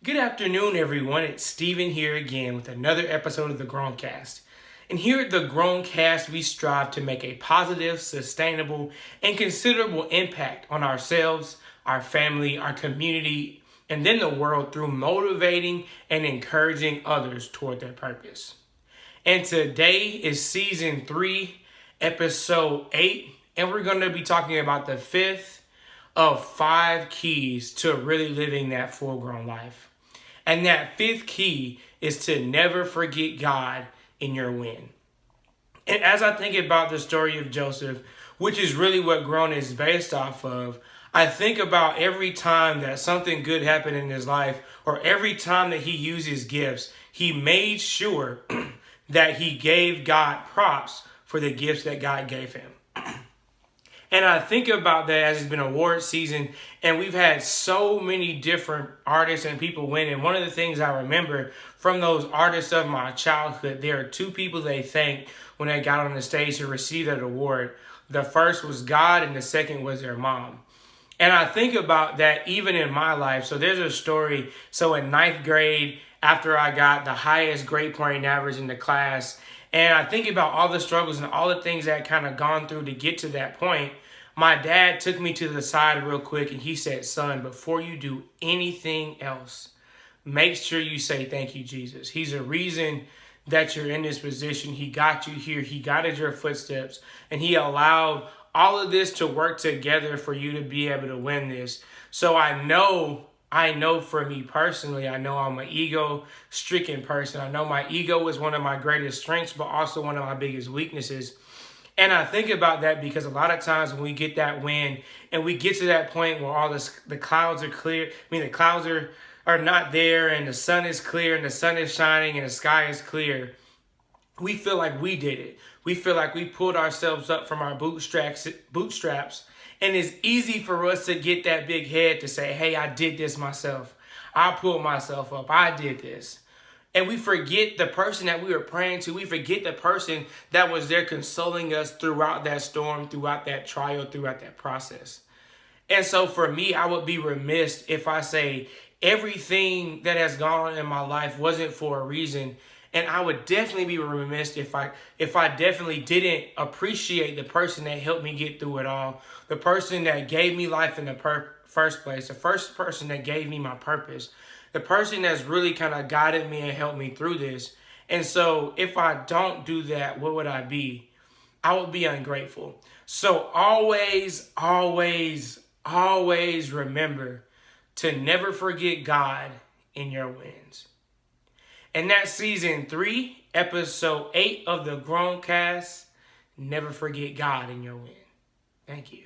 Good afternoon, everyone. It's Steven here again with another episode of the GrownCast. And here at the GrownCast, we strive to make a positive, sustainable, and considerable impact on ourselves, our family, our community, and then the world through motivating and encouraging others toward their purpose. And today is season 3, episode 8, and we're going to be talking about the fifth of 5 keys to really living that full-grown life. And that fifth key is to never forget God in your win. And as I think about the story of Joseph, which is really what Grown is based off of, I think about every time that something good happened in his life, or every time that he used his gifts, he made sure that he gave God props for the gifts that God gave him. And I think about that as it's been award season, and we've had so many different artists and people win. And one of the things I remember from those artists of my childhood, there are 2 people they thanked when they got on the stage to receive that award. The first was God, and the second was their mom. And I think about that even in my life. So there's a story. So in 9th grade, after I got the highest grade point average in the class, and I think about all the struggles and all the things that kind of gone through to get to that point, my dad took me to the side real quick and he said, "Son, before you do anything else, make sure you say thank you, Jesus. He's a reason that you're in this position. He got you here. He guided your footsteps, and he allowed all of this to work together for you to be able to win this." So I know for me personally, I know I'm an ego-stricken person. I know my ego is one of my greatest strengths, but also one of my biggest weaknesses. And I think about that because a lot of times when we get that win and we get to that point where all the clouds are clear, the clouds are not there, and the sun is clear and the sun is shining and the sky is clear, we feel like we did it. We feel like we pulled ourselves up from our bootstraps. And it's easy for us to get that big head to say, "Hey, I did this myself. I pulled myself up. I did this." And we forget the person that we were praying to. We forget the person that was there consoling us throughout that storm, throughout that trial, throughout that process. And so for me, I would be remiss if I say everything that has gone on in my life wasn't for a reason. And I would definitely be remiss if I definitely didn't appreciate the person that helped me get through it all, the person that gave me life in the first place, the first person that gave me my purpose, the person that's really kind of guided me and helped me through this. And so if I don't do that, what would I be? I would be ungrateful. So always, always, always remember to never forget God in your wins. And that's season 3, episode 8 of the GrownCast. Never forget God in your win. Thank you.